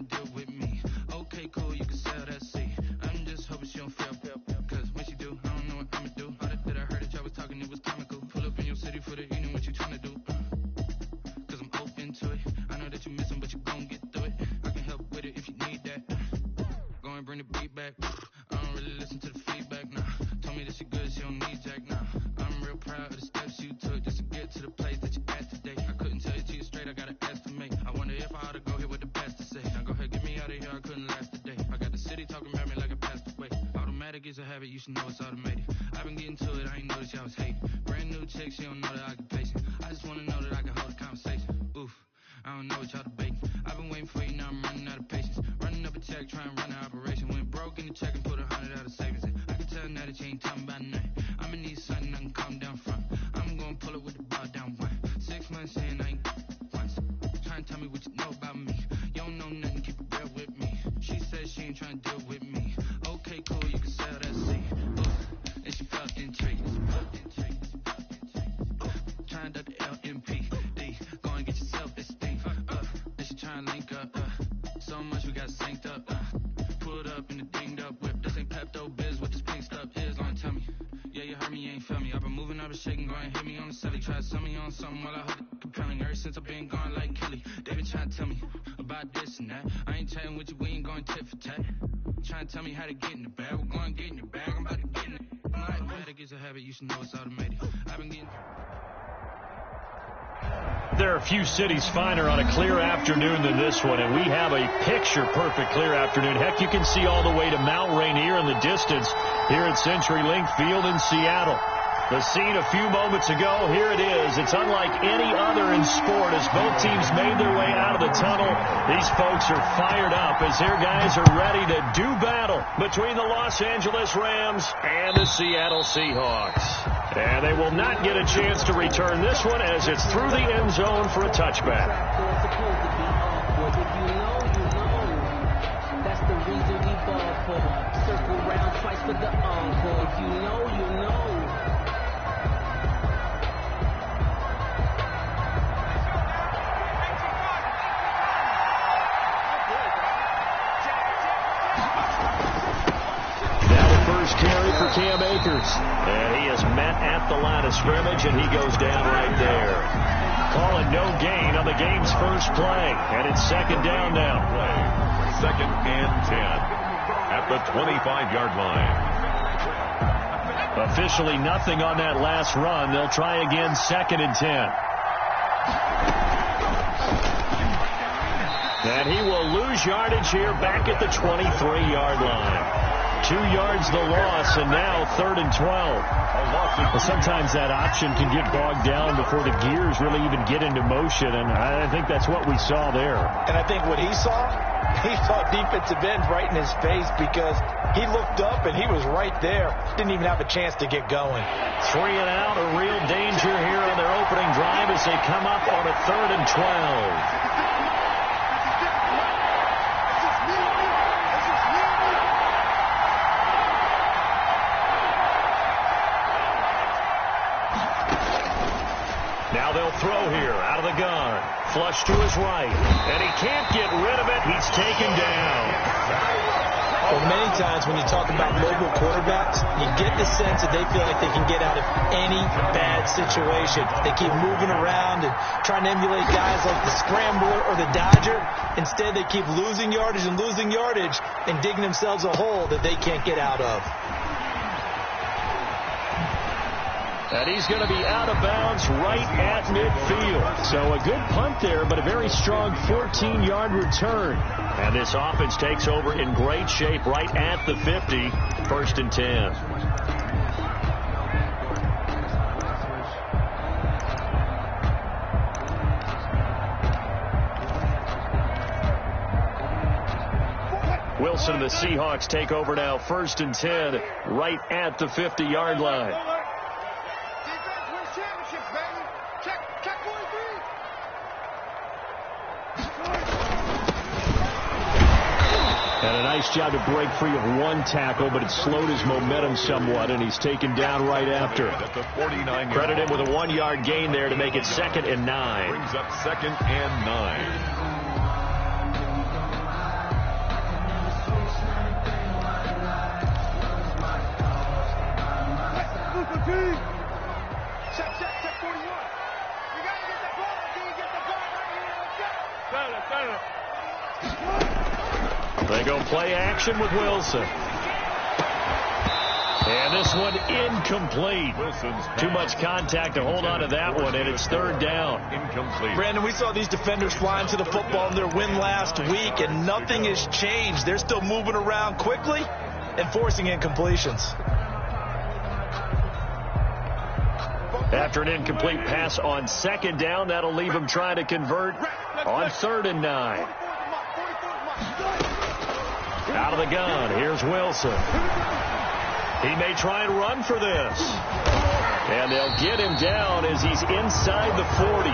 trying to deal with me. Okay, cool, you can sell that seat. I'm just hoping she don't fail. Cause when she do, I don't know what I'ma do. All that I heard that y'all was talking, it was comical. Pull up in your city for the evening, what you trying to do? Cause I'm open to it. I know that you miss him, but you gon' get through it. I can help with it if you need that. Go and bring the beat back. I don't really listen to the feedback, nah. Told me that she good, she don't need Jack, nah. I'm real proud of the steps you took just to get to the place that you at today. I couldn't tell you to you straight, I gotta estimate. I wonder if I ought to go here with the best to say. Now go ahead, get me out of here, I couldn't last today. I got the city talking about me like I passed away. Automatic is a habit, you should know it's automated. I've been getting to it, I ain't noticed y'all was hating. Brand new chick, she don't know the occupation. I just wanna know that I can hold a conversation. Oof, I don't know what y'all debating. I've been waiting for you, now I'm running out of patience. Running up a check, trying to run an operation. Went broke in the check and put 100 out of savings in. I can tell now that you ain't talking about nothing. I'ma need something I can calm down from. I'm gonna pull it with the ball down one. 6 months in, I ain't once. Trying to tell me what you know about me. You don't know nothing, keep it real with me. She said she ain't trying to deal with me. Okay, cool, you can sell that seat. And she felt intrigued. Trying to duck the LMPD. Go and get your self-esteem. And she trying to link up. So much we got synced up. Pulled up in the dinged up whip. This ain't Pepto-Biz, what this pink stuff is. Long tell me. Yeah, you heard me, you ain't feel me. I've been moving, I've been shaking, go and hit me on the celly. Try to sell me on something while I hold it compelling. Ever since I've been gone like Kelly, they been trying to tell me about this and that. I ain't chatting with you, we ain't going tit for tat. Trying to tell me how to get in the bag. We're going to get in the bag, I'm about to get in it. Automatic is a habit, you should know it's automated. I've been getting... There are a few cities finer on a clear afternoon than this one, and we have a picture-perfect clear afternoon. Heck, you can see all the way to Mount Rainier in the distance here at CenturyLink Field in Seattle. The scene a few moments ago, here it is. It's unlike any other in sport as both teams made their way out of the tunnel. These folks are fired up as their guys are ready to do battle between the Los Angeles Rams and the Seattle Seahawks. And they will not get a chance to return this one as it's through the end zone for a touchback. That's the reason we ball for. Circle round twice for the encore. You know. Carry for Cam Akers. And he is met at the line of scrimmage, and he goes down right there. Calling no gain on the game's first play. And it's second down now. Second and 10 at the 25-yard line. Officially nothing on that last run. They'll try again second and 10. And he will lose yardage here back at the 23-yard line. 2 yards the loss, and now third and 12. Well, sometimes that option can get bogged down before the gears really even get into motion, and I think that's what we saw there. And I think what he saw defensive end right in his face because he looked up and he was right there. Didn't even have a chance to get going. 3 and out, a real danger here on their opening drive as they come up on a third and 12. Now they'll throw here out of the gun. Flush to his right. And he can't get rid of it. He's taken down. Well, many times when you talk about mobile quarterbacks, you get the sense that they feel like they can get out of any bad situation. They keep moving around and trying to emulate guys like the Scrambler or the Dodger. Instead, they keep losing yardage and digging themselves a hole that they can't get out of. And he's going to be out of bounds right at midfield. So a good punt there, but a very strong 14-yard return. And this offense takes over in great shape right at the 50. First and 10. Wilson and the Seahawks take over now. First and 10 right at the 50-yard line. And a nice job to break free of one tackle, but it slowed his momentum somewhat, and he's taken down right after. Credit him with a 1-yard gain there to make it 2nd and 9. Brings up 2nd and 9. They go play action with Wilson. And this one incomplete. Too much contact to hold on to that one, and it's third down. Incomplete. Brandon, we saw these defenders flying to the football in their win last week, and nothing has changed. They're still moving around quickly and forcing incompletions. After an incomplete pass on second down, that'll leave him trying to convert on 3rd and 9. Out of the gun, here's Wilson. He may try and run for this. And they'll get him down as he's inside the 40.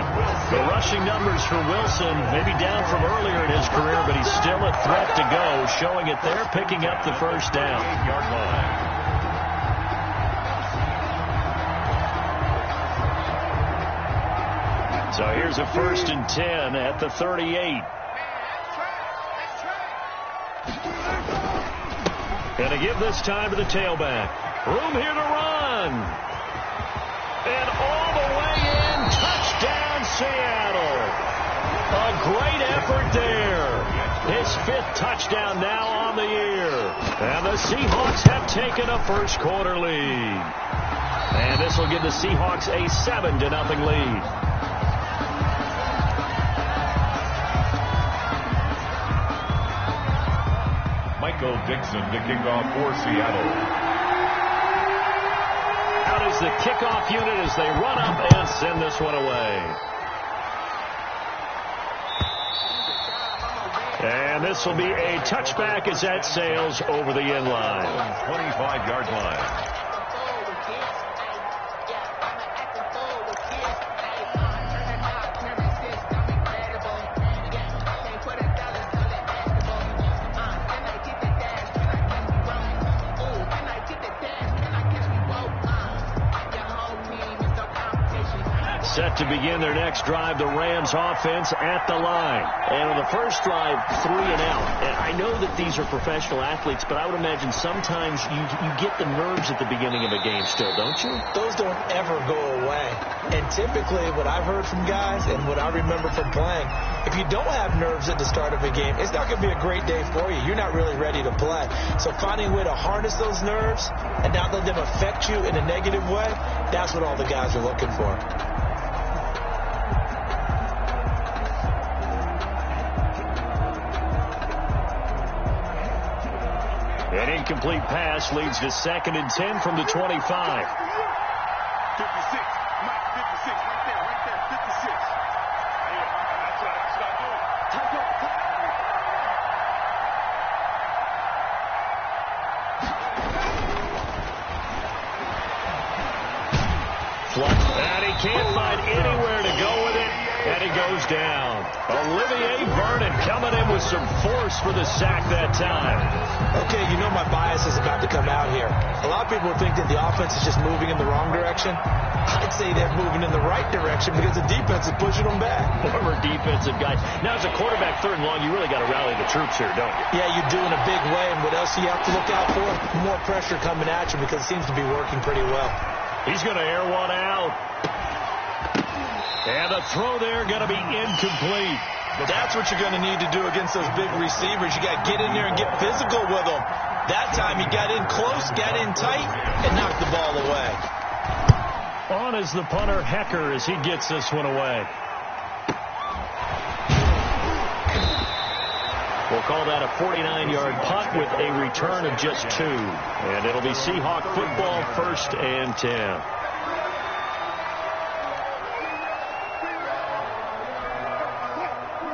The rushing numbers for Wilson may be down from earlier in his career, but he's still a threat to go, showing it there, picking up the first down. 8-yard line. So here's a 1st and 10 at the 38. Going to give this time to the tailback. Room here to run. And all the way in. Touchdown, Seattle. A great effort there. His 5th touchdown now on the year. And the Seahawks have taken a first quarter lead. And this will give the Seahawks a 7-0 lead. Michael Dixon to kick off for Seattle. Out is the kickoff unit as they run up and send this one away. And this will be a touchback as that sails over the end line. 25-yard line. Set to begin their next drive, the Rams offense at the line. And on the first drive, 3 and out. And I know that these are professional athletes, but I would imagine sometimes you get the nerves at the beginning of a game still, don't you? Those don't ever go away. And typically what I've heard from guys and what I remember from playing, if you don't have nerves at the start of a game, it's not going to be a great day for you. You're not really ready to play. So finding a way to harness those nerves and not let them affect you in a negative way, that's what all the guys are looking for. An incomplete pass leads to 2nd and 10 from the 25. 56. Mike, 56. Right there. 56. Yeah, that's what I do. Flush, and he can't find anywhere to go with it, and he goes down. Olivier Vernon coming in with some force for the sack that time. Okay, you know my bias is about to come out here. A lot of people think that the offense is just moving in the wrong direction. I'd say they're moving in the right direction because the defense is pushing them back. Former defensive guy. Now, as a quarterback 3rd and long, you really got to rally the troops here, don't you? Yeah, you do in a big way. And what else do you have to look out for? More pressure coming at you because it seems to be working pretty well. He's going to air one out. And the throw there going to be incomplete. That's what you're going to need to do against those big receivers. You got to get in there and get physical with them. That time he got in close, got in tight, and knocked the ball away. On is the punter, Hecker, as he gets this one away. We'll call that a 49-yard punt with a return of just 2. And it'll be Seahawk football, 1st and 10.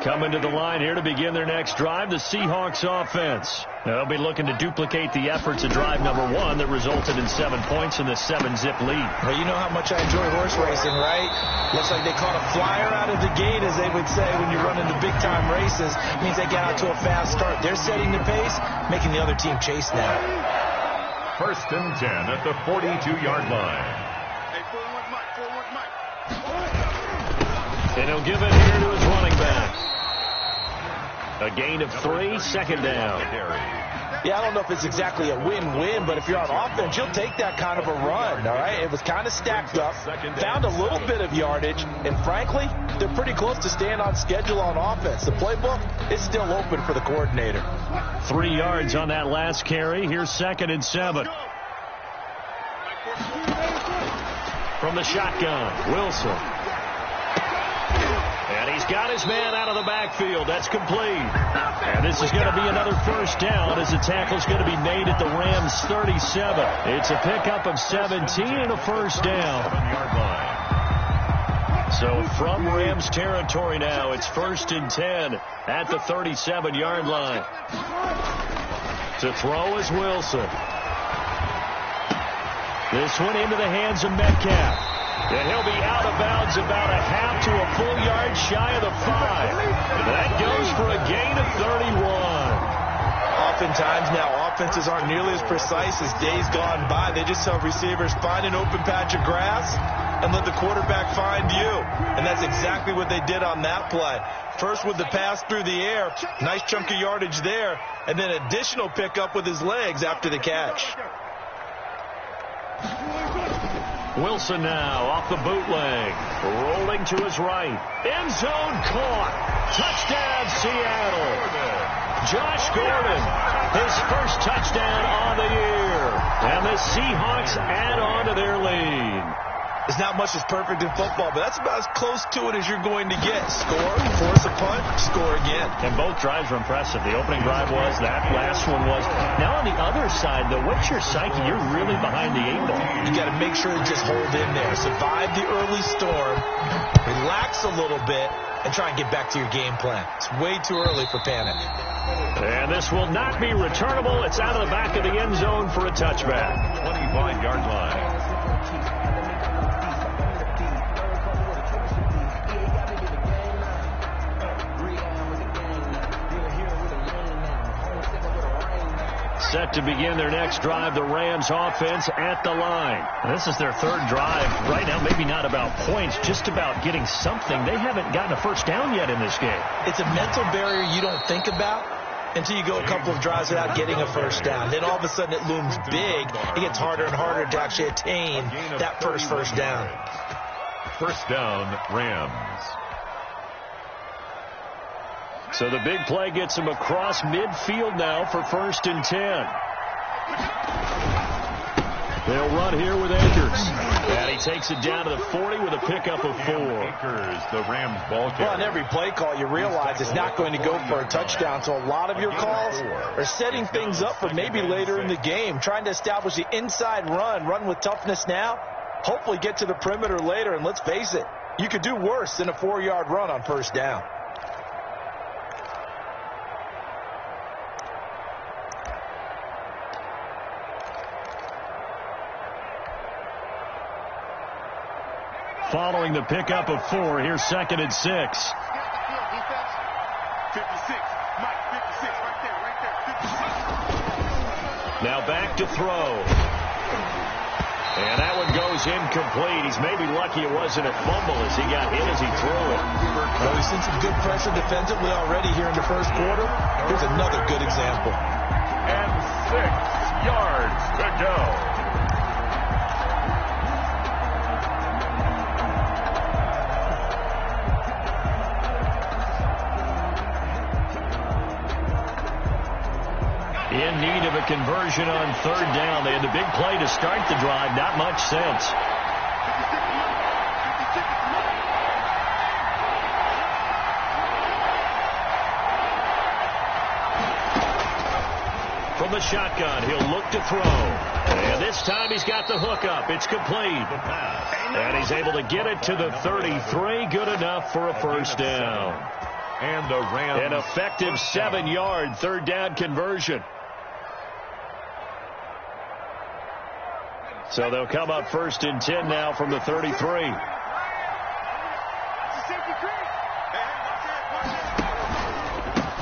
Coming to the line here to begin their next drive, the Seahawks offense. They'll be looking to duplicate the efforts of drive number 1 that resulted in 7 points in the 7-zip lead. Well, you know how much I enjoy horse racing, right? Looks like they caught a flyer out of the gate, as they would say when you run into big-time races. It means they get out to a fast start. They're setting the pace, making the other team chase now. 1st and 10 at the 42-yard line. Hey, 4-1 Mike. And he'll give it here to his running back. A gain of 3, 2nd down. Yeah, I don't know if it's exactly a win-win, but if you're on offense, you'll take that kind of a run, all right? It was kind of stacked up, found a little bit of yardage, and frankly, they're pretty close to staying on schedule on offense. The playbook is still open for the coordinator. 3 yards on that last carry. Here's 2nd and 7. From the shotgun, Wilson. And he's got his man out of the backfield. That's complete. And this is going to be another first down as the tackle's going to be made at the Rams' 37. It's a pickup of 17 and a first down. So from Rams territory now, it's 1st and 10 at the 37-yard line. To throw is Wilson. This one into the hands of Metcalf. And he'll be out of bounds about a half to a full yard shy of the 5. That goes for a gain of 31. Oftentimes now, offenses aren't nearly as precise as days gone by. They just tell receivers, find an open patch of grass and let the quarterback find you. And that's exactly what they did on that play. First with the pass through the air, nice chunk of yardage there, and then additional pickup with his legs after the catch. Wilson now off the bootleg, rolling to his right. End zone caught. Touchdown, Seattle. Josh Gordon, his first touchdown on the year. And the Seahawks add on to their lead. It's not much that's perfect in football, but that's about as close to it as you're going to get. Score, force a punt, score again. And both drives were impressive. The opening drive was, that last one was. Now on the other side, though, what's your psyche? You're really behind the 8 ball. You got to make sure to just hold in there. Survive the early storm, relax a little bit, and try and get back to your game plan. It's way too early for panic. And this will not be returnable. It's out of the back of the end zone for a touchback. 25-yard line. Set to begin their next drive, the Rams offense at the line. This is their 3rd drive. Right now, maybe not about points, just about getting something. They haven't gotten a first down yet in this game. It's a mental barrier you don't think about until you go a couple of drives without getting a first down. Then all of a sudden it looms big. It gets harder and harder to actually attain that first down. First down, Rams. So the big play gets him across midfield now for 1st and 10. They'll run here with Akers. And he takes it down to the 40 with a pickup of 4. Akers, the Rams ball carrier. Well, on every play call, you realize it's not going to go for a touchdown. So a lot of your calls are setting things up for maybe later in the game, trying to establish the inside run with toughness now, hopefully get to the perimeter later. And let's face it, you could do worse than a 4-yard run on first down. Following the pickup of 4, here's 2nd and 6. 56. Mike, 56. Right there. 56. Now back to throw. And that one goes incomplete. He's maybe lucky it wasn't a fumble as he got hit as he threw it. Well, we've seen some good pressure defensively already here in the first quarter. Here's another good example. And 6 yards to go. In need of a conversion on 3rd down. They had the big play to start the drive. Not much sense. From the shotgun, he'll look to throw. And this time he's got the hook up. It's complete. And he's able to get it to the 33. Good enough for a first down. And the Rams. An effective 7-yard 3rd down conversion. So they'll come up 1st and 10 now from the 33.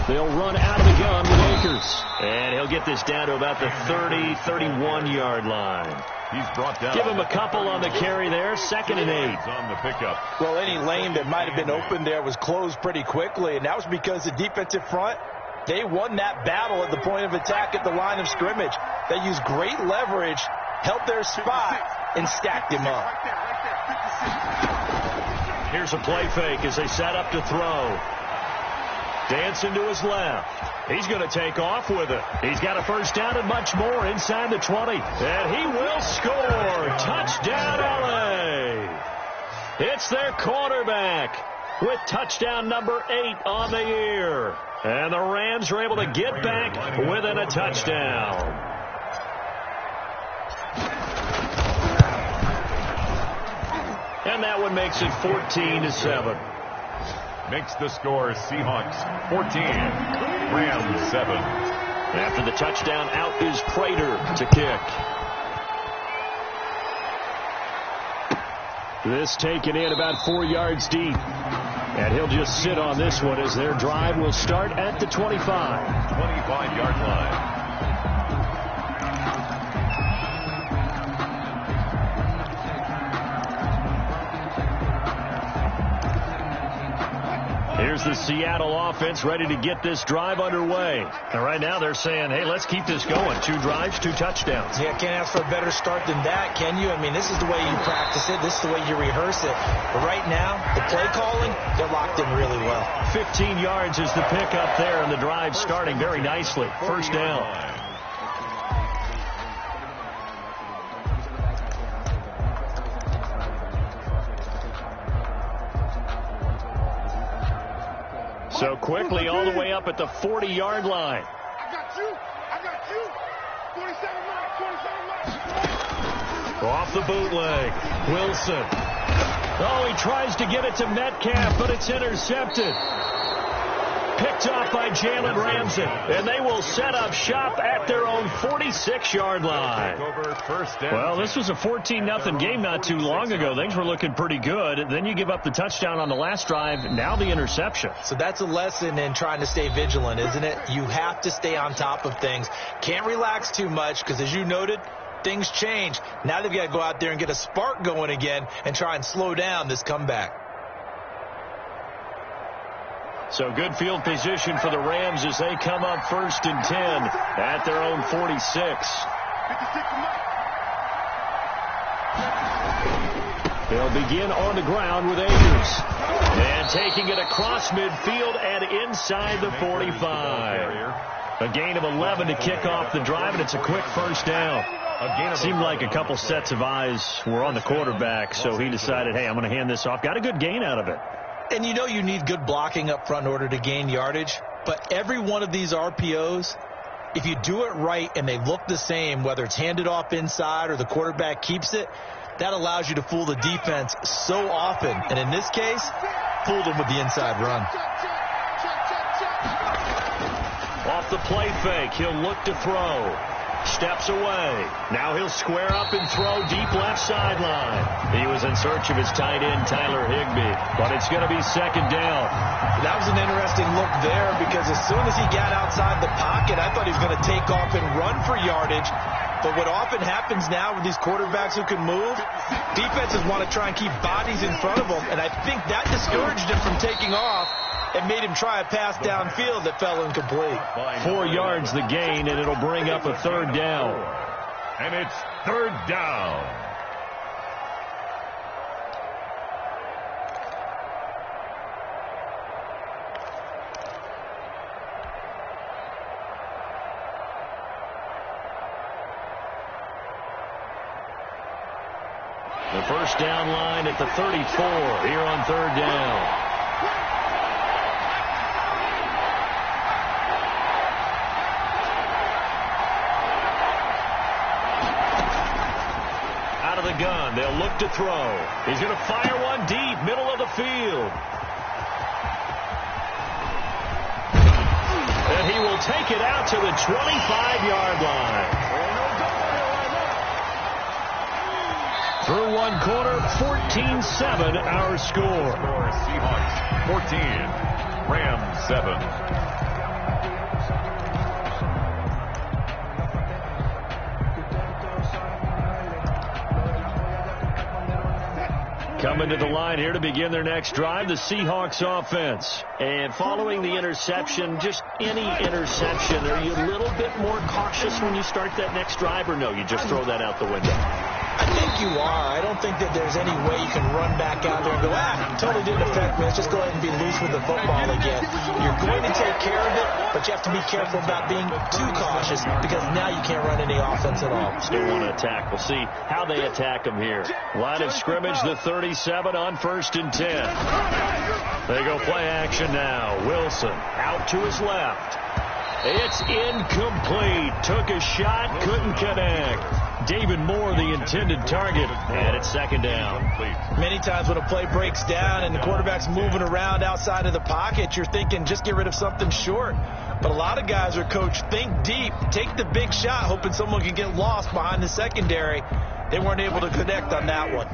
They'll run out of the gun with Akers. And he'll get this down to about the 30, 31-yard line. He's brought down. Give him a couple on the carry there. 2nd and 8. On the pickup. Well, any lane that might have been open there was closed pretty quickly, and that was because the defensive front, They won that battle at the point of attack at the line of scrimmage. They used great leverage, held their spot, and stacked him up. Here's a play fake as they set up to throw. Dancing to his left. He's going to take off with it. He's got a first down and much more inside the 20. And he will score. Touchdown, LA. It's their quarterback with touchdown number 8 on the year. And the Rams are able to get back within a touchdown. And that one makes it 14-7. Makes the score Seahawks 14, Rams 7. After the touchdown, out is Prater to kick. This taken in about 4 yards deep. And he'll just sit on this one as their drive will start at the 25. 25-yard line. Here's the Seattle offense ready to get this drive underway. And right now they're saying, hey, let's keep this going. 2 drives, 2 touchdowns. Yeah, can't ask for a better start than that, can you? I mean, this is the way you practice it. This is the way you rehearse it. But right now, the play calling, they're locked in really well. 15 yards is the pickup there, and the drive starting very nicely. First down. So quickly all the way up at the 40-yard line. I got you. 47 miles. Off the bootleg. Wilson. Oh, he tries to get it to Metcalf, but it's intercepted. Picked off by Jalen Ramsey. And they will set up shop at their own 46-yard line. Well, this was a 14-0 game not too long ago. Things were looking pretty good. Then you give up the touchdown on the last drive. Now the interception. So that's a lesson in trying to stay vigilant, isn't it? You have to stay on top of things. Can't relax too much because, as you noted, things change. Now they've got to go out there and get a spark going again and try and slow down this comeback. So good field position for the Rams as they come up 1st and 10 at their own 46. They'll begin on the ground with Akers. And taking it across midfield and inside the 45. A gain of 11 to kick off the drive, and it's a quick first down. Seemed like a couple sets of eyes were on the quarterback, so he decided, hey, I'm going to hand this off. Got a good gain out of it. And you know you need good blocking up front in order to gain yardage. But every one of these RPOs, if you do it right and they look the same, whether it's handed off inside or the quarterback keeps it, that allows you to fool the defense so often. And in this case, fooled them with the inside run. Off the play fake, he'll look to throw. Steps away. Now he'll square up and throw deep left sideline. He was in search of his tight end, Tyler Higbee. But it's going to be 2nd down. That was an interesting look there because as soon as he got outside the pocket, I thought he was going to take off and run for yardage. But what often happens now with these quarterbacks who can move, defenses want to try and keep bodies in front of them. And I think that discouraged him from taking off and made him try a pass downfield that fell incomplete. 4 yards the gain, and it'll bring up a 3rd down. And it's 3rd down. The first down line at the 34 here on 3rd down. The gun. They'll look to throw. He's going to fire one deep, middle of the field. And he will take it out to the 25-yard line. Through one quarter, 14-7 our score. Seahawks 14, Rams 7. Coming to the line here to begin their next drive, the Seahawks offense. And following the interception, just any interception, are you a little bit more cautious when you start that next drive, or no, you just throw that out the window? I think you are. I don't think that there's any way you can run back out there and go, totally didn't affect me. Let's just go ahead and be loose with the football again. You're going to take care of it, but you have to be careful about being too cautious because now you can't run any offense at all. Still want to attack. We'll see how they attack them here. Line of scrimmage, the 37 on 1st and 10. They go play action now. Wilson out to his left. It's incomplete. Took a shot, couldn't connect. David Moore, the intended target, and it's 2nd down. Many times when a play breaks down and the quarterback's moving around outside of the pocket, you're thinking just get rid of something short. But a lot of guys are coached, think deep, take the big shot, hoping someone can get lost behind the secondary. They weren't able to connect on that one.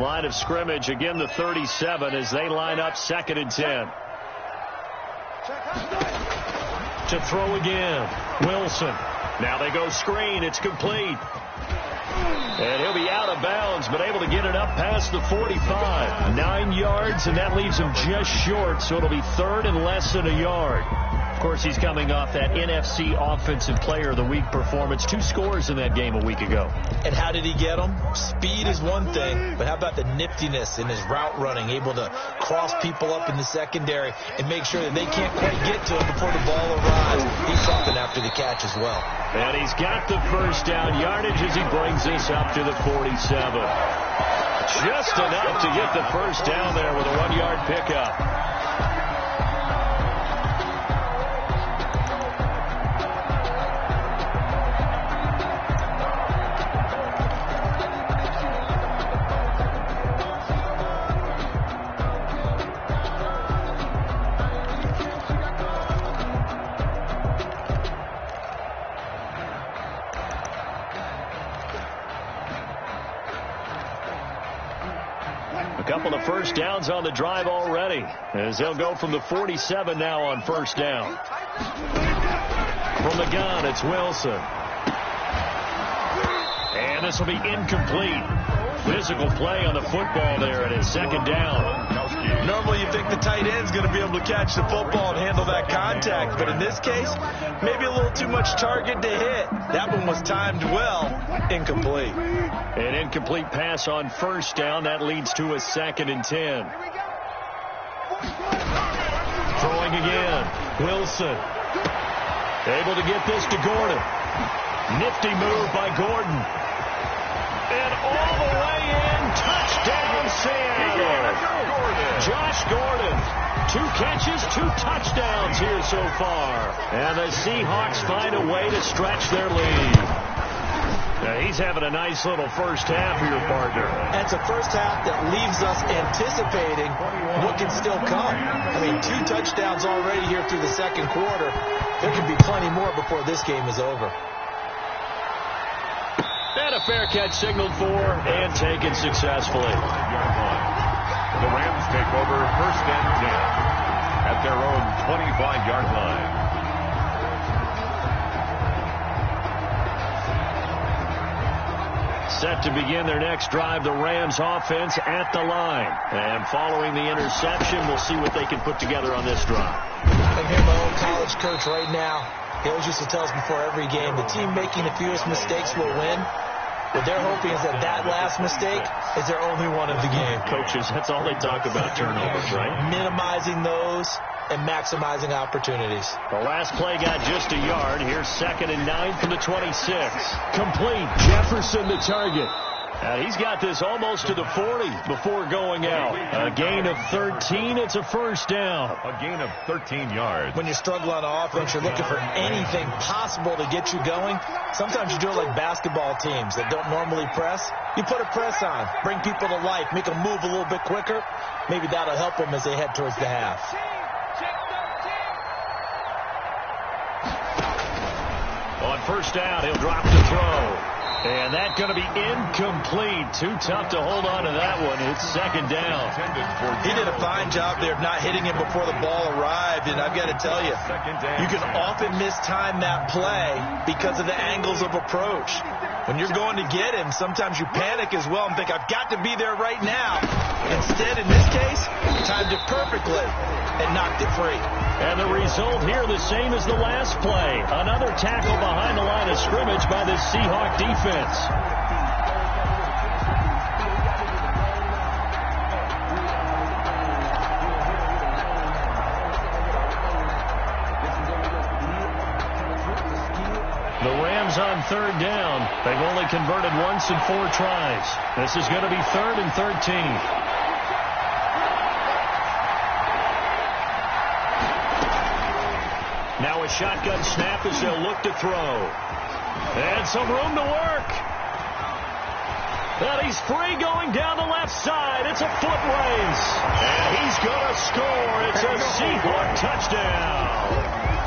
Line of scrimmage, again the 37 as they line up 2nd and 10. To throw again, Wilson. Now they go screen, it's complete. And he'll be out of bounds, but able to get it up past the 45. 9 yards, and that leaves him just short, so it'll be 3rd and less than a yard. Of course, he's coming off that NFC Offensive Player of the Week performance. 2 scores in that game a week ago. And how did he get them? Speed is one thing, but how about the niftiness in his route running, able to cross people up in the secondary and make sure that they can't quite get to him before the ball arrives. He's something after the catch as well. And he's got the 1st down yardage as he brings this up to the 47. Just enough to get the 1st down there with a 1-yard pickup. A couple of 1st downs on the drive already, as they'll go from the 47 now on 1st down. From the gun, it's Wilson. And this will be incomplete. Physical play on the football there, and it's 2nd down. Normally you think the tight end's going to be able to catch the football and handle that contact, but in this case, maybe a little too much target to hit. That one was timed well. Incomplete. An incomplete pass on 1st down. That leads to a 2nd and 10. Throwing again. Wilson. Able to get this to Gordon. Nifty move by Gordon. And all the way in. Touchdown, Seattle. Josh Gordon. 2 catches, 2 touchdowns here so far. And the Seahawks find a way to stretch their lead. Now he's having a nice little 1st half here, partner. That's a 1st half that leaves us anticipating what can still come. I mean, 2 touchdowns already here through the 2nd quarter. There could be plenty more before this game is over. And a fair catch signaled for and taken successfully. The Rams take over 1st and 10 at their own 25-yard line. Set to begin their next drive, the Rams offense at the line. And following the interception, we'll see what they can put together on this drive. I'm here, my old college coach right now. He always used to tell us before every game, the team making the fewest mistakes will win. What they're hoping is that last mistake is their only one of the game. Coaches, that's all they talk about, turnovers, right? Minimizing those and maximizing opportunities. The last play got just a yard. Here's 2nd and 9 from the 26. Complete. Jefferson the target. And he's got this almost to the 40 before going out. A gain of 13. It's a 1st down. A gain of 13 yards. When you struggle on offense, you're looking for anything possible to get you going. Sometimes you do it like basketball teams that don't normally press. You put a press on, bring people to life, make them move a little bit quicker. Maybe that'll help them as they head towards the half. On 1st down, he'll drop the throw. And that's going to be incomplete. Too tough to hold on to that one. It's 2nd down. He did a fine job there of not hitting him before the ball arrived. And I've got to tell you, you can often mistime that play because of the angles of approach. When you're going to get him, sometimes you panic as well and think, I've got to be there right now. Instead, in this case, timed it perfectly and knocked it free. And the result here, the same as the last play. Another tackle behind the line of scrimmage by the Seahawk defense. The Rams on third down. They've only converted once in 4 tries. This is going to be 3rd and 13. Now a shotgun snap as they'll look to throw. And some room to work. And he's free going down the left side. It's a foot race. And he's going to score. It's a Seahawk touchdown.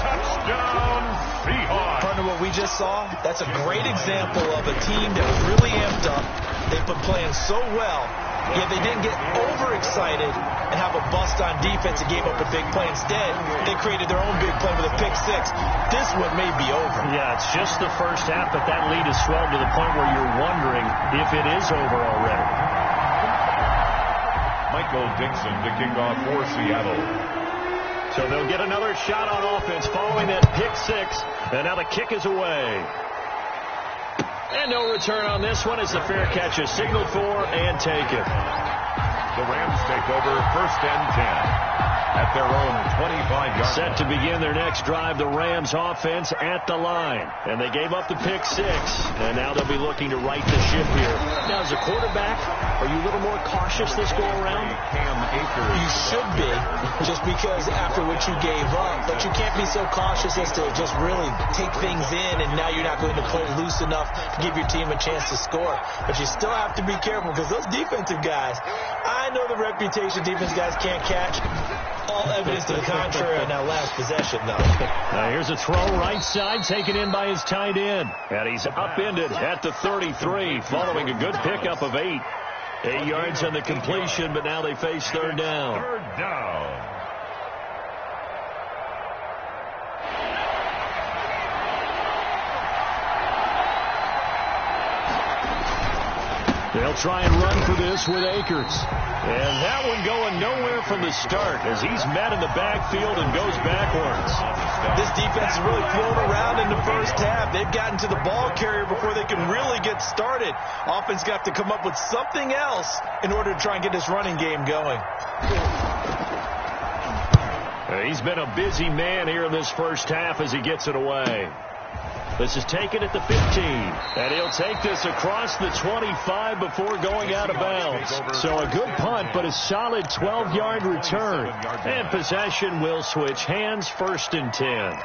Touchdown, Seahawks. Partner, what we just saw, that's a great example of a team that was really amped up. They've been playing so well, yet they didn't get overexcited and have a bust on defense and gave up a big play. Instead, they created their own big play with a pick 6. This one may be over. Yeah, it's just the first half, but that lead has swelled to the point where you're wondering if it is over already. Michael Dixon to kick off for Seattle. So they'll get another shot on offense following that pick 6. And now the kick is away. And no return on this one as the fair catch is signaled for and taken. The Rams take over 1st and 10 at their own 25-yard line. Set to begin their next drive, the Rams offense at the line. And they gave up the pick 6. And now they'll be looking to right the ship here. Now, as a quarterback, are you a little more cautious this go-around? You should be, just because after what you gave up. But you can't be so cautious as to just really take things in, and now you're not going to play loose enough to give your team a chance to score. But you still have to be careful because those defensive guys, I know the reputation defense guys can't catch. All evidence to the contrary on that last possession, though. Now here's a throw right side taken in by his tight end. And he's upended at the 33 following a good pickup of 8. 8 yards on the completion, but now they face 3rd down. 3rd down. They'll try and run for this with Akers. And that one going nowhere from the start as he's met in the backfield and goes backwards. This defense is really flown around in the first half. They've gotten to the ball carrier before they can really get started. Offense got to come up with something else in order to try and get this running game going. He's been a busy man here in this first half as he gets it away. This is taken at the 15. And he'll take this across the 25 before going out of bounds. So a good punt, but a solid 12-yard return. And possession will switch hands, 1st and 10.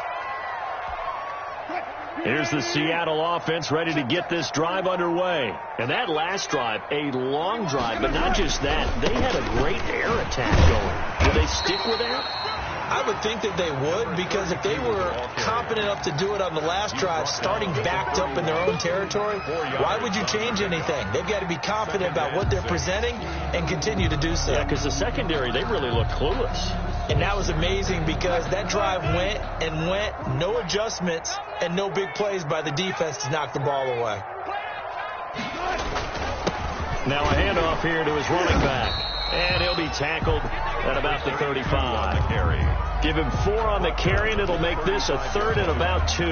Here's the Seattle offense ready to get this drive underway. And that last drive, a long drive, but not just that. They had a great air attack going. Will they stick with that? I would think that they would, because if they were confident enough to do it on the last drive, starting backed up in their own territory, why would you change anything? They've got to be confident about what they're presenting and continue to do so. Yeah, because the secondary, they really look clueless. And that was amazing because that drive went and went, no adjustments and no big plays by the defense to knock the ball away. Now a handoff here to his running back. And he'll be tackled at about the 35. Give him 4 on the carry, and it'll make this a 3rd and about 2.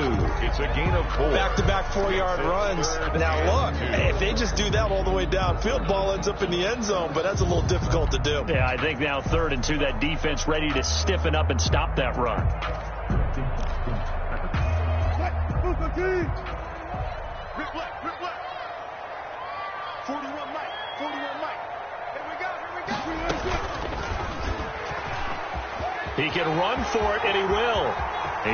It's a gain of 4. Back-to-back 4-yard runs. Now, look, if they just do that all the way downfield, ball ends up in the end zone, but that's a little difficult to do. Yeah, I think now 3rd and 2, that defense ready to stiffen up and stop that run. Rip left. 41 Mike. He can run for it, and he will.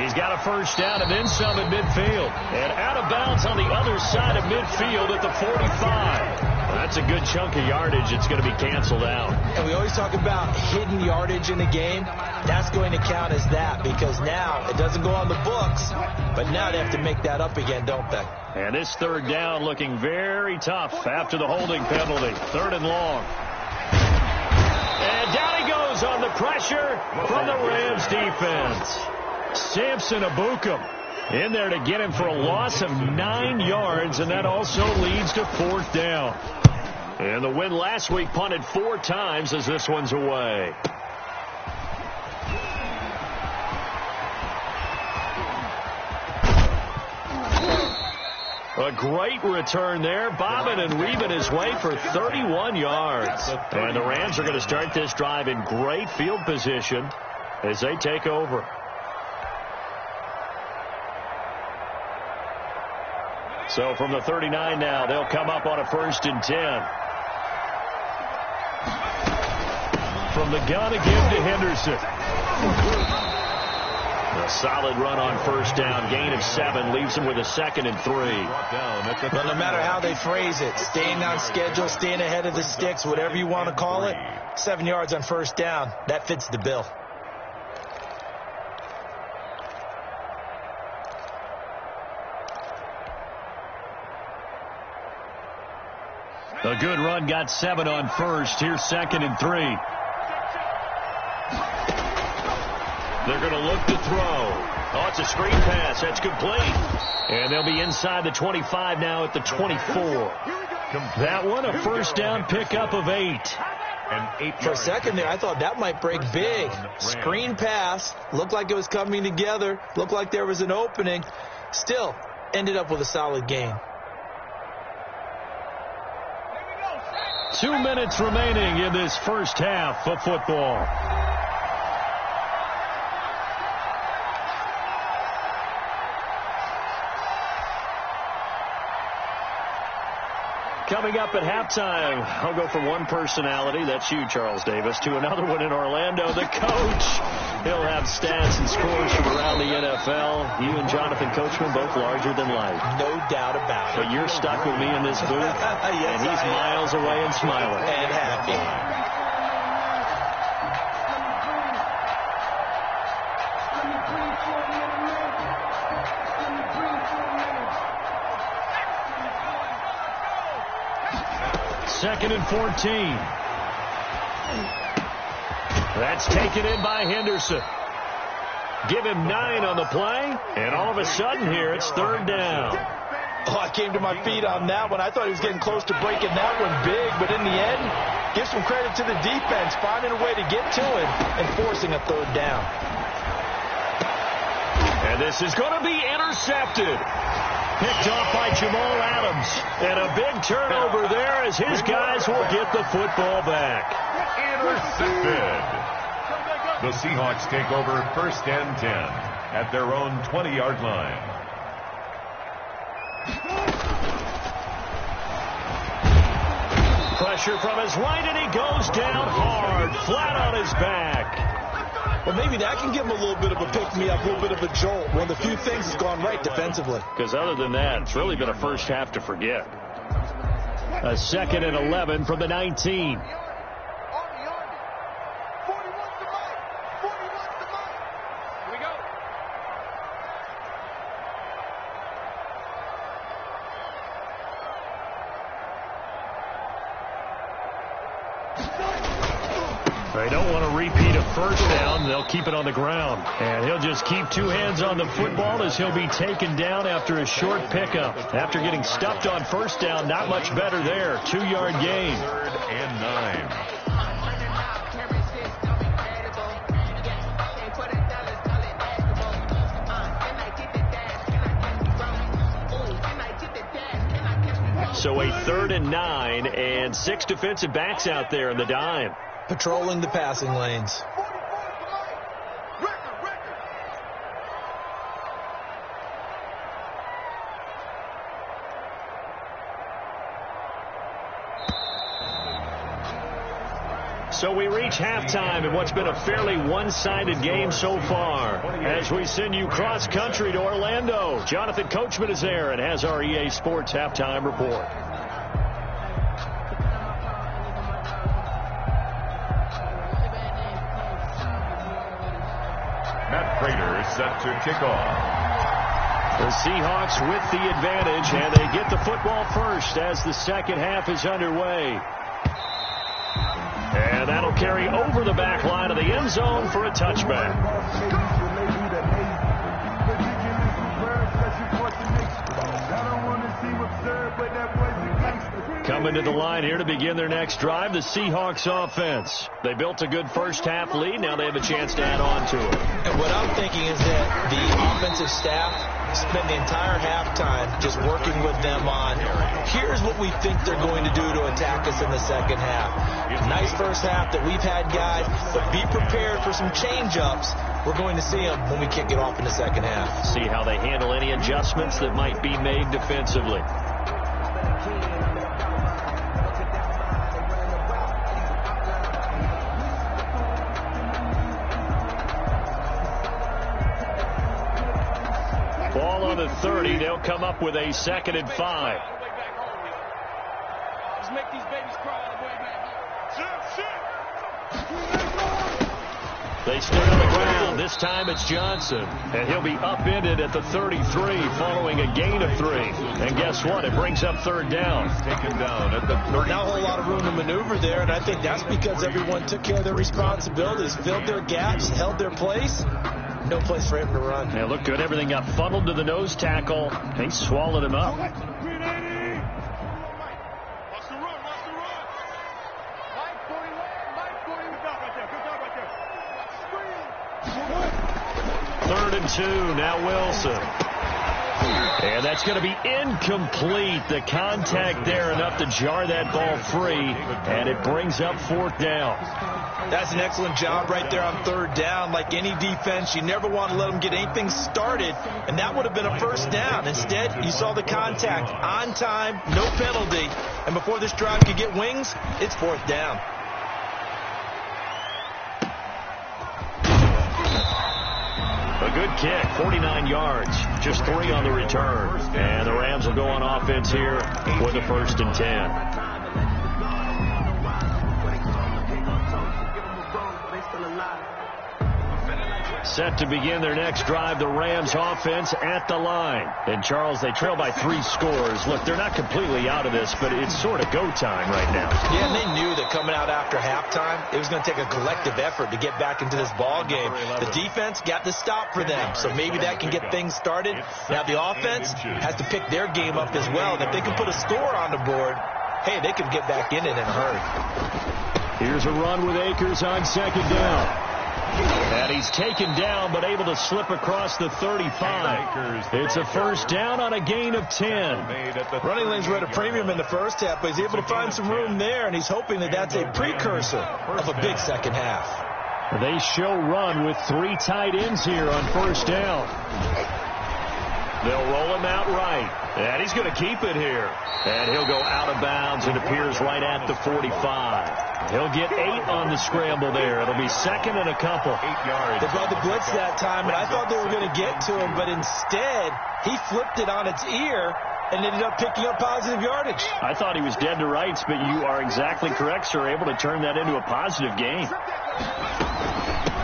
He's got a first down and then some at midfield. And out of bounds on the other side of midfield at the 45. That's a good chunk of yardage. It's going to be canceled out. And we always talk about hidden yardage in a game. That's going to count as that because now it doesn't go on the books, but now they have to make that up again, don't they? And this 3rd down looking very tough after the holding penalty. 3rd and long. And down he goes on the pressure from the Rams defense. Samson Abukum. In there to get him for a loss of 9 yards, and that also leads to 4th down. And the win last week punted 4 times as this one's away. A great return there, bobbing and weaving his way for 31 yards. And the Rams are going to start this drive in great field position as they take over. So from the 39 now, they'll come up on a 1st and 10. From the gun again to Henderson. A solid run on 1st down. Gain of 7 leaves him with a 2nd and 3. Well, no matter how they phrase it, staying on schedule, staying ahead of the sticks, whatever you want to call it, 7 yards on 1st down, that fits the bill. A good run got 7 on 1st. Here's 2nd and 3. They're going to look to throw. Oh, it's a screen pass. That's complete. And they'll be inside the 25 now at the 24. That one, a 1st down pickup of 8. For a second there, I thought that might break big. Screen pass. Looked like it was coming together. Looked like there was an opening. Still, ended up with a solid gain. 2 minutes remaining in this first half of football. Coming up at halftime, I'll go from one personality, that's you, Charles Davis, to another one in Orlando, the coach. He'll have stats and scores from around the NFL. You and Jonathan Coachman, both larger than life. No doubt about it. But you're stuck with me in this booth, yes, and he's miles away and smiling. And happy. Second and 14. That's taken in by Henderson. Give him 9 on the play, and all of a sudden here it's 3rd down. Oh, I came to my feet on that one. I thought he was getting close to breaking that one big, but in the end, give some credit to the defense, finding a way to get to him and forcing a 3rd down. And this is going to be intercepted. Picked off by Jamal Adams. And a big turnover there as his guys will get the football back. Intercepted. The Seahawks take over 1st and 10 at their own 20-yard line. Pressure from his right, and he goes down hard, flat on his back. Well, maybe that can give him a little bit of a pick-me-up, a little bit of a jolt. One of the few things that's gone right defensively. Because other than that, it's really been a first half to forget. A 2nd and 11 from the 19. They don't want to repeat a 1st down. They'll keep it on the ground. And he'll just keep 2 hands on the football as he'll be taken down after a short pickup. After getting stuffed on 1st down, not much better there. 2-yard gain. 3rd and 9. So a 3rd and 9 and 6 defensive backs out there in the dime. Patrolling the passing lanes. So we reach halftime in what's been a fairly one-sided game so far. As we send you cross-country to Orlando, Jonathan Coachman is there and has our EA Sports halftime report. Matt Prater is set to kick off. The Seahawks with the advantage, and they get the football first as the second half is underway. And that'll carry over the back line of the end zone for a touchback. Coming to the line here to begin their next drive, the Seahawks offense. They built a good first-half lead. Now they have a chance to add on to it. And what I'm thinking is that the offensive staff spend the entire halftime just working with them on, here's what we think they're going to do to attack us in the second half. Nice first half that we've had, guys, but be prepared for some change-ups. We're going to see them when we kick it off in the second half. See how they handle any adjustments that might be made defensively. Ball on the 30. They'll come up with a 2nd and 5. Let's make these babies cry on the way back. They stay on the ground. This time it's Johnson. And he'll be upended at the 33 following a gain of 3. And guess what? It brings up 3rd down. Taken down at the 30. Not a whole lot of room to maneuver there, and I think that's because everyone took care of their responsibilities, filled their gaps, held their place. No place for him to run. Yeah, looked good. Everything got funneled to the nose tackle. He swallowed him up. Watch the run, watch the run. Mike, 40 good job right there. 3rd and 2. Now Wilson. And that's going to be incomplete. The contact there enough to jar that ball free. And it brings up 4th down. That's an excellent job right there on 3rd down. Like any defense, you never want to let them get anything started, and that would have been a 1st down. Instead, you saw the contact on time, no penalty, and before this drive could get wings, it's 4th down. A good kick, 49 yards, just 3 on the return. And the Rams will go on offense here for the 1st and 10. Set to begin their next drive, the Rams offense at the line. And, Charles, they trail by 3 scores. Look, they're not completely out of this, but it's sort of go time right now. Yeah, and they knew that coming out after halftime, it was going to take a collective effort to get back into this ball game. The defense got the stop for them, so maybe that can get things started. Now the offense has to pick their game up as well. And if they can put a score on the board, hey, they can get back in it in a hurry. Here's a run with Akers on 2nd down. And he's taken down, but able to slip across the 35. It's a 1st down on a gain of 10. Running lanes were at a premium in the first half, but he's able to find some room there, and he's hoping that that's a precursor of a big second half. They show run with 3 tight ends here on 1st down. They'll roll him out right, and he's going to keep it here. And he'll go out of bounds and appears right at the 45. He'll get 8 on the scramble there. It'll be 2nd and a couple. 8 yards. They brought the blitz that time, and I thought they were going to get to him, but instead he flipped it on its ear and ended up picking up positive yardage. I thought he was dead to rights, but you are exactly correct, sir. Able to turn that into a positive gain.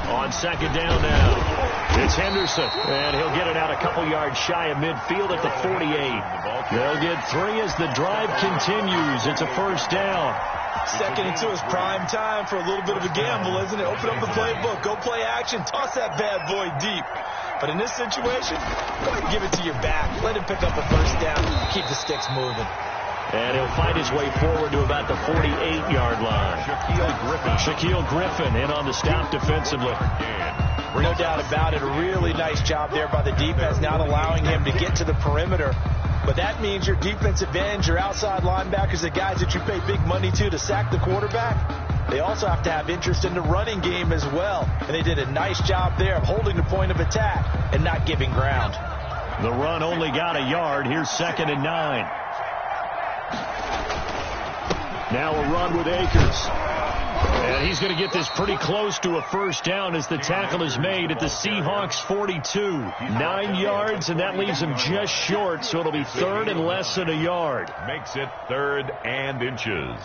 On 2nd down now, it's Henderson, and he'll get it out a couple yards shy of midfield at the 48. They'll get 3 as the drive continues. It's a 1st down. 2nd and 2 is prime time for a little bit of a gamble, isn't it? Open up the playbook, go play action, toss that bad boy deep. But in this situation, go ahead and give it to your back. Let him pick up a 1st down, keep the sticks moving. And he'll fight his way forward to about the 48-yard line. Shaquille Griffin in on the stop defensively. No doubt about it. A really nice job there by the defense, not allowing him to get to the perimeter. But that means your defensive ends, your outside linebackers, the guys that you pay big money to sack the quarterback, they also have to have interest in the running game as well. And they did a nice job there of holding the point of attack and not giving ground. The run only got a yard. Here's 2nd and 9. Now a run with Akers. And he's going to get this pretty close to a 1st down as the tackle is made at the Seahawks 42. 9 yards, and that leaves him just short, so it'll be 3rd and less than a yard. Makes it 3rd and inches.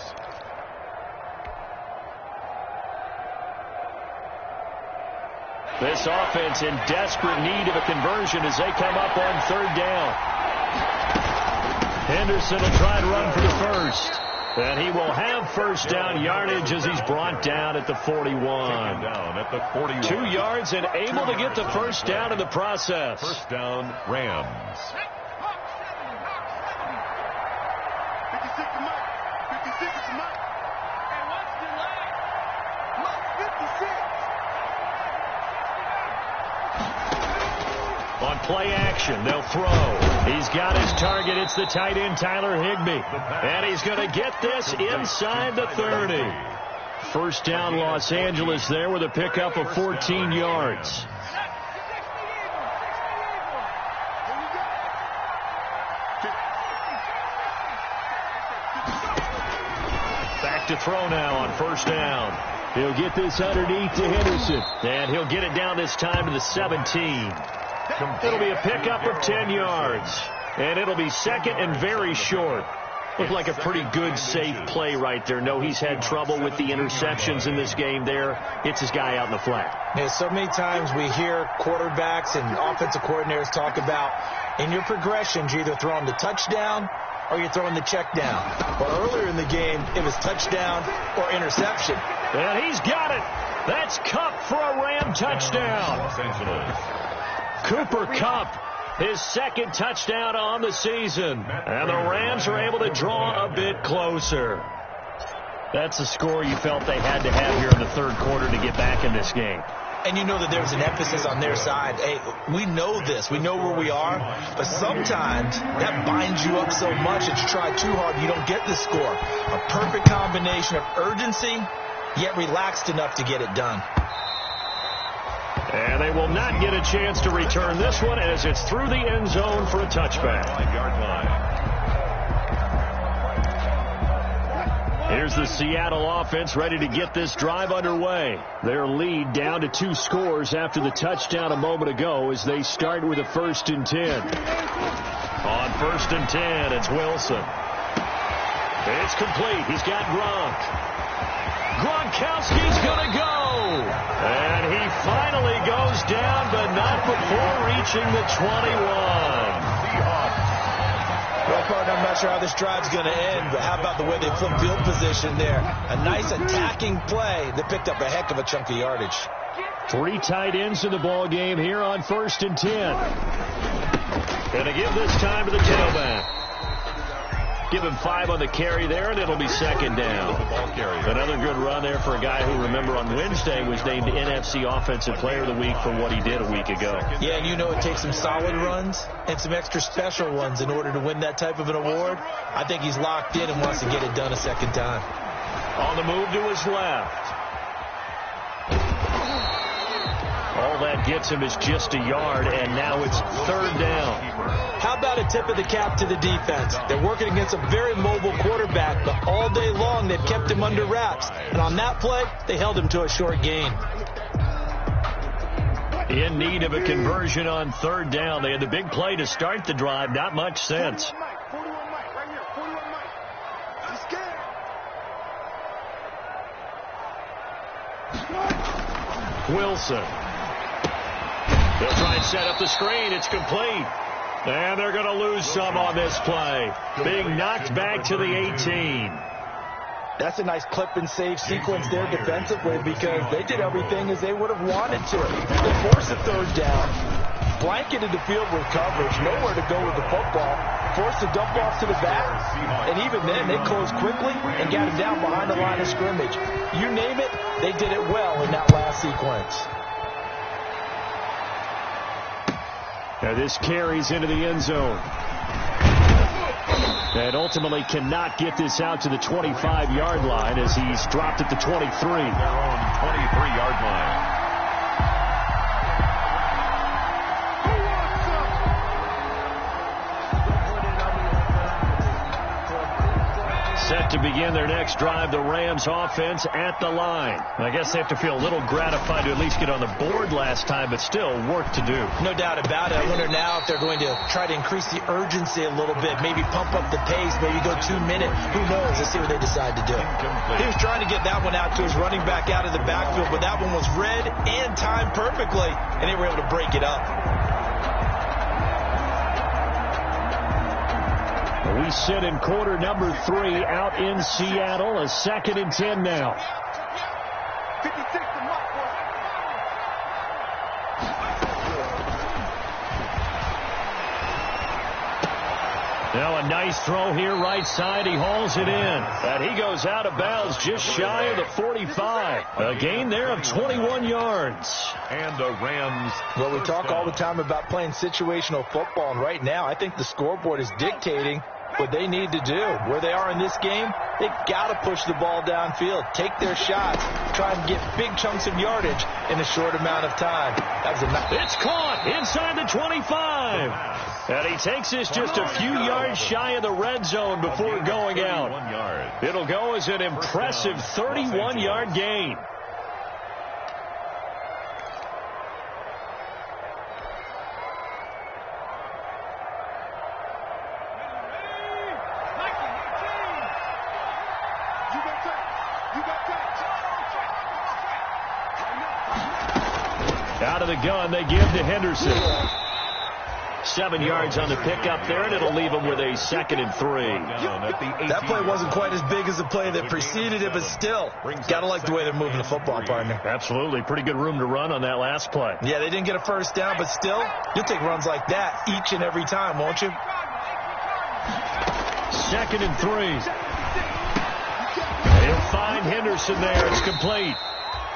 This offense in desperate need of a conversion as they come up on 3rd down. Henderson will try and run for the 1st. And he will have 1st down yardage as he's brought down at the 41. Down at the 41. 2 yards and able to get the 1st down in the process. 1st down, Rams. 56 to Mike. 56 to Mike. And what's the line? Mike, 56. On play action, they'll throw. He's got his target. It's the tight end, Tyler Higbee. And he's going to get this inside the 30. First down, Los Angeles there with a pickup of 14 yards. Back to throw now on first down. He'll get this underneath to Henderson. And he'll get it down this time to the 17. It'll be a pickup of 10 yards. And it'll be second and very short. Looked like a pretty good, safe play right there. No, he's had trouble with the interceptions in this game there. Hits his guy out in the flat. Yeah, so many times we hear quarterbacks and offensive coordinators talk about in your progressions, you're either throwing the touchdown or you're throwing the check down. But earlier in the game, it was touchdown or interception. And he's got it. That's Kupp for a Ram touchdown. Los Angeles. Cooper Kupp, his second touchdown on the season. And the Rams are able to draw a bit closer. That's a score you felt they had to have here in the third quarter to get back in this game. And you know that there's an emphasis on their side. Hey, we know this. We know where we are. But sometimes that binds you up so much that you try too hard, you don't get the score. A perfect combination of urgency, yet relaxed enough to get it done. And they will not get a chance to return this one as it's through the end zone for a touchback. 5-yard line. Here's the Seattle offense ready to get this drive underway. Their lead down to 2 scores after the touchdown a moment ago as they start with a 1st and 10. On 1st and 10, it's Wilson. It's complete. He's got Gronk. Gronkowski's going to go. And he finally goes down, but not before reaching the 21. Well, partner, I'm not sure how this drive's going to end, but how about the way they flip field position there? A nice attacking play that picked up a heck of a chunk of yardage. 3 tight ends in the ball game here on 1st and 10. Going to give this time to the tailback. Give him 5 on the carry there, and it'll be second down. Another good run there for a guy who, remember, on Wednesday was named NFC Offensive Player of the Week for what he did a week ago. Yeah, and you know it takes some solid runs and some extra special ones in order to win that type of an award. I think he's locked in and wants to get it done a second time. On the move to his left. All that gets him is just a yard, and now it's third down. How about a tip of the cap to the defense? They're working against a very mobile quarterback, but all day long they've kept him under wraps. And on that play, they held him to a short gain. In need of a conversion on third down. They had the big play to start the drive. Not much sense. 41 Mike, right here. 41 Mike. He's scared. Wilson. They'll try and set up the screen. It's complete. And they're going to lose some on this play. Being knocked back to the 18. That's a nice clip and save sequence there defensively because they did everything as they would have wanted to. They forced a third down, blanketed the field with coverage, nowhere to go with the football, forced a dump off to the back, and even then they closed quickly and got him down behind the line of scrimmage. You name it, they did it well in that last sequence. Now this carries into the end zone. And ultimately cannot get this out to the 25-yard line as he's dropped at the 23. Their own 23-yard line. Set to begin their next drive, the Rams offense at the line. I guess they have to feel a little gratified to at least get on the board last time, but still work to do. No doubt about it. I wonder now if they're going to try to increase the urgency a little bit, maybe pump up the pace, maybe go 2 minutes. Who knows? Let's see what they decide to do. He was trying to get that one out to his running back out of the backfield, but that one was read and timed perfectly, and they were able to break it up. We sit in quarter number 3 out in Seattle. A 2nd and 10 now. 56 to Mike. Now a nice throw here right side. He hauls it in. And he goes out of bounds just shy of the 45. A gain there of 21 yards. And the Rams. Well, we talk all the time about playing situational football, and right now I think the scoreboard is dictating what they need to do. Where they are in this game, they've got to push the ball downfield, take their shots, try and get big chunks of yardage in a short amount of time. That was It's caught inside the 25. And he takes this just a few yards shy of the red zone before going out. It'll go as an impressive 31-yard gain. Out of the gun, they give to Henderson. 7 yards on the pickup there, and it'll leave him with a 2nd and 3. That play wasn't quite as big as the play that preceded it, but still, gotta like the way they're moving the football, partner. Absolutely. Pretty good room to run on that last play. Yeah, they didn't get a first down, but still, you'll take runs like that each and every time, won't you? 2nd and 3. He'll find Henderson there. It's complete.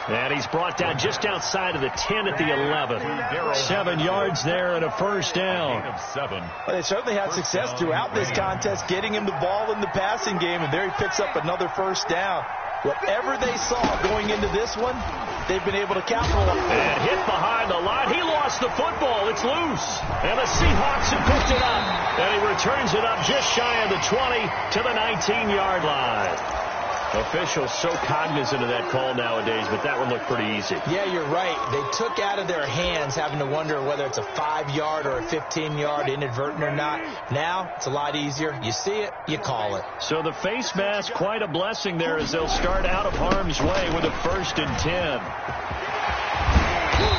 And he's brought down just outside of the 10 at the 11. 7 yards there and a first down. Well, they certainly had success throughout this contest getting him the ball in the passing game, and there he picks up another first down. Whatever they saw going into this one, they've been able to capitalize. And hit behind the line. He lost the football. It's loose. And the Seahawks have picked it up. And he returns it up just shy of the 20 to the 19-yard line. Officials so cognizant of that call nowadays, but that one looked pretty easy. Yeah, you're right. They took out of their hands having to wonder whether it's a 5-yard or a 15-yard, inadvertent or not. Now, it's a lot easier. You see it, you call it. So the face mask, quite a blessing there as they'll start out of harm's way with a 1st and 10.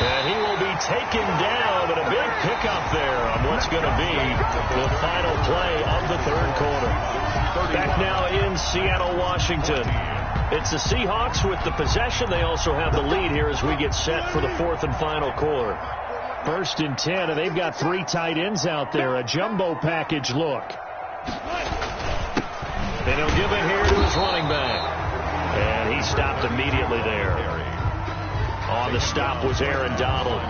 And he will be taken down, but a big pickup there on what's going to be the final play of the 3rd quarter. Back now in Seattle, Washington. It's the Seahawks with the possession. They also have the lead here as we get set for the 4th and final quarter. 1st and 10, and they've got 3 tight ends out there. A jumbo package look. And he'll give it here to his running back. And he stopped immediately there. On the stop was Aaron Donald.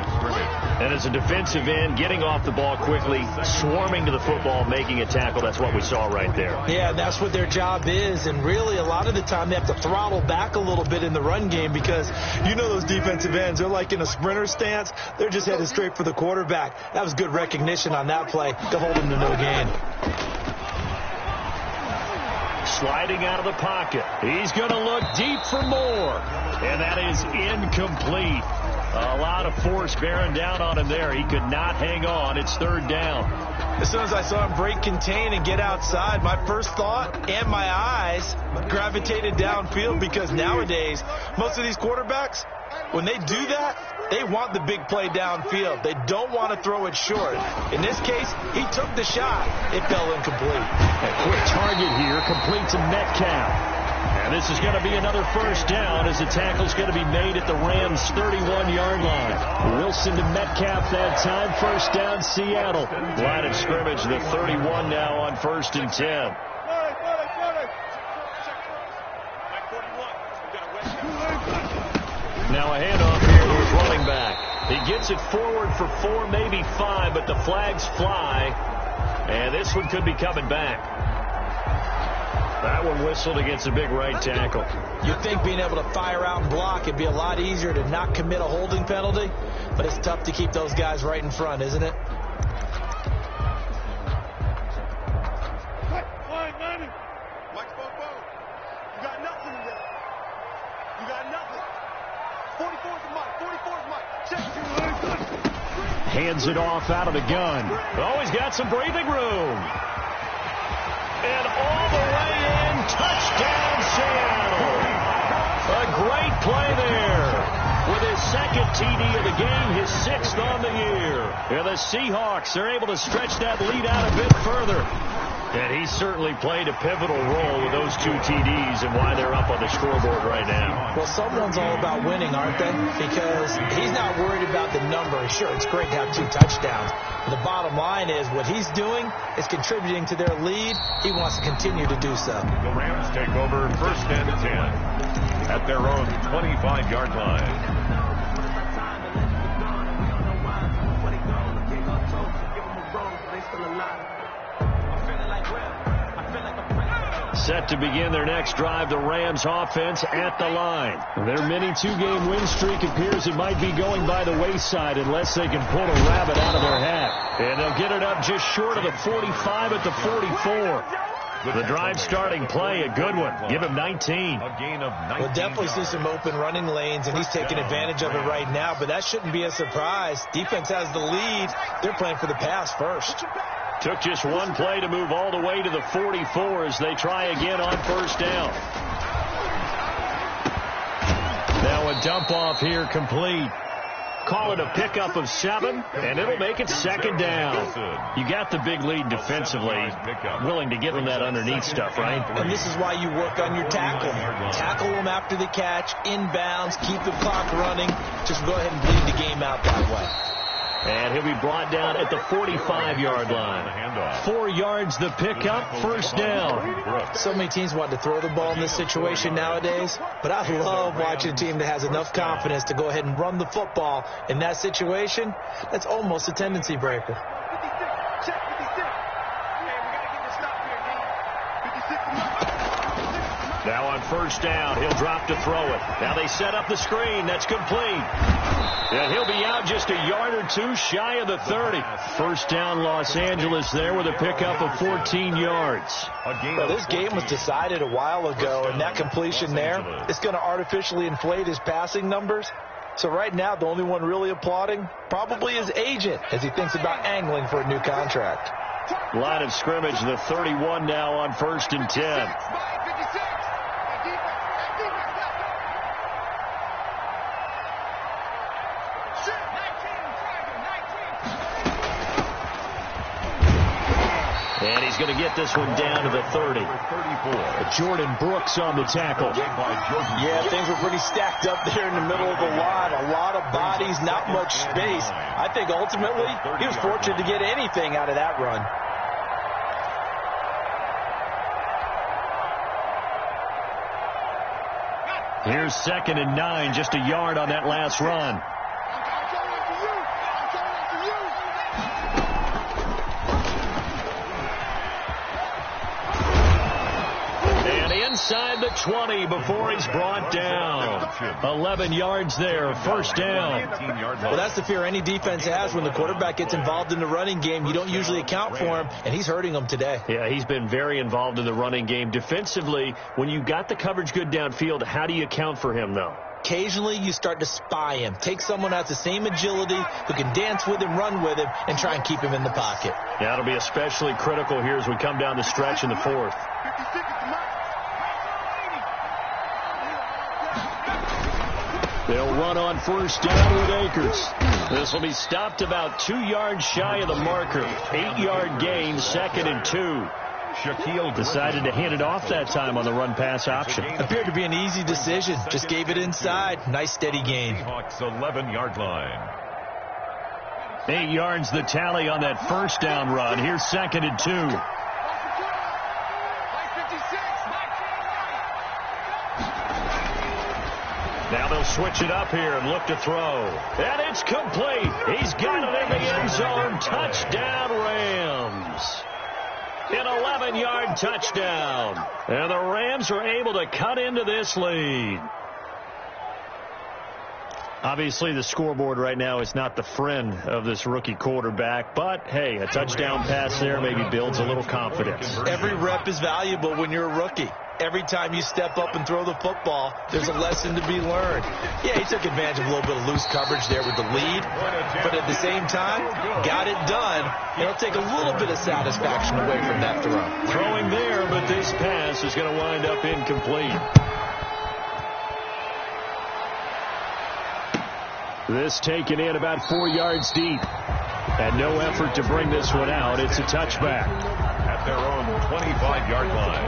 And as a defensive end, getting off the ball quickly, swarming to the football, making a tackle, that's what we saw right there. Yeah, that's what their job is. And really, a lot of the time, they have to throttle back a little bit in the run game because you know those defensive ends, they're like in a sprinter stance. They're just headed straight for the quarterback. That was good recognition on that play to hold him to no gain. Sliding out of the pocket. He's going to look deep for more. And that is incomplete. A lot of force bearing down on him there. He could not hang on. It's 3rd down. As soon as I saw him break contain and get outside, my first thought and my eyes gravitated downfield because nowadays, most of these quarterbacks, when they do that, they want the big play downfield. They don't want to throw it short. In this case, he took the shot. It fell incomplete. A quick target here, complete to Metcalf. And this is going to be another 1st down as the tackle's going to be made at the Rams' 31-yard line. Wilson to Metcalf that time. 1st down, Seattle. Line of scrimmage, the 31 now on 1st and 10. Now a handoff here to his running back. He gets it forward for 4, maybe 5, but the flags fly. And this one could be coming back. That one whistled against a big right tackle. You'd think being able to fire out and block, it'd be a lot easier to not commit a holding penalty, but it's tough to keep those guys right in front, isn't it? You got nothing in there. You got nothing. 44's Mike. 44's Mike. Check. Hands it off out of the gun. Oh, he's got some breathing room. And all the way in, touchdown Seattle. A great play there. With his 2nd TD of the game, his 6th on the year. And the Seahawks are able to stretch that lead out a bit further. And he certainly played a pivotal role with those 2 TDs and why they're up on the scoreboard right now. Well, someone's all about winning, aren't they? Because he's not worried about the number. Sure, it's great to have 2 touchdowns. But the bottom line is what he's doing is contributing to their lead. He wants to continue to do so. The Rams take over 1st and 10 at their own 25-yard line. Set to begin their next drive, the Rams offense at the line. Their mini 2-game win streak appears it might be going by the wayside unless they can pull a rabbit out of their hat. And they'll get it up just short of the 45 at the 44. The drive starting play, a good one. Give him 19. A gain of 19. We'll definitely see some open running lanes, and he's taking advantage of it right now, but that shouldn't be a surprise. Defense has the lead. They're playing for the pass first. Took just one play to move all the way to the 44 as they try again on 1st down. Now a dump off here complete. Call it a pickup of 7, and it'll make it 2nd down. You got the big lead defensively, willing to give them that underneath stuff, right? And this is why you work on your tackle. Tackle them after the catch, inbounds, keep the clock running. Just go ahead and bleed the game out that way. And he'll be brought down at the 45-yard line. 4 yards the pickup, 1st down. So many teams want to throw the ball in this situation nowadays, but I love watching a team that has enough confidence to go ahead and run the football. In that situation, that's almost a tendency breaker. 56, check 56. Man, we got to get this stop here, D. 56. Now on 1st down, he'll drop to throw it. Now they set up the screen. That's complete. And he'll be out just a yard or 2 shy of the 30. 1st down, Los Angeles there with a pickup of 14 yards. Well, this game was decided a while ago, and that completion there is going to artificially inflate his passing numbers. So right now, the only one really applauding probably his agent as he thinks about angling for a new contract. Line of scrimmage, the 31 now on 1st and 10. And he's going to get this one down to the 30. Jordan Brooks on the tackle. Yeah, things were pretty stacked up there in the middle of the line. A lot of bodies, not much space. I think ultimately he was fortunate to get anything out of that run. Here's 2nd and 9, just a yard on that last run. Inside the 20 before he's brought down. 11 yards there, 1st down. Well, that's the fear any defense has when the quarterback gets involved in the running game. You don't usually account for him, and he's hurting them today. Yeah, he's been very involved in the running game. Defensively, when you got the coverage good downfield, how do you account for him, though? Occasionally, you start to spy him. Take someone that's the same agility, who can dance with him, run with him, and try and keep him in the pocket. Yeah, it'll be especially critical here as we come down the stretch in the 4th. They'll run on 1st down with Akers. This will be stopped about 2 yards shy of the marker. 8-yard gain, 2nd and 2. Shaquille decided to hand it off that time on the run-pass option. Appeared to be an easy decision. Just gave it inside. Nice, steady gain. Seahawks 11-yard line. 8 yards the tally on that 1st down run. Here's 2nd and 2. Now they'll switch it up here and look to throw. And it's complete. He's got it in the end zone. Touchdown, Rams. An 11-yard touchdown. And the Rams are able to cut into this lead. Obviously, the scoreboard right now is not the friend of this rookie quarterback. But, hey, a touchdown pass there maybe builds a little confidence. Every rep is valuable when you're a rookie. Every time you step up and throw the football, there's a lesson to be learned. Yeah, he took advantage of a little bit of loose coverage there with the lead, but at the same time, got it done. It'll take a little bit of satisfaction away from that throw. Throwing there, but this pass is going to wind up incomplete. This taken in about 4 yards deep. And no effort to bring this one out. It's a touchback. their own 25-yard line.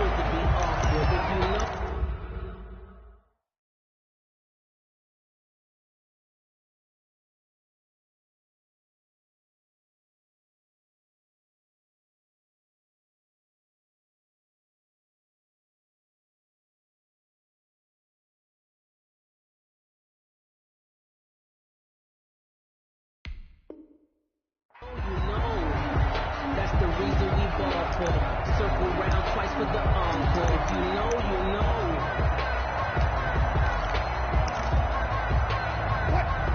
Circle round twice for the encore. If you know, you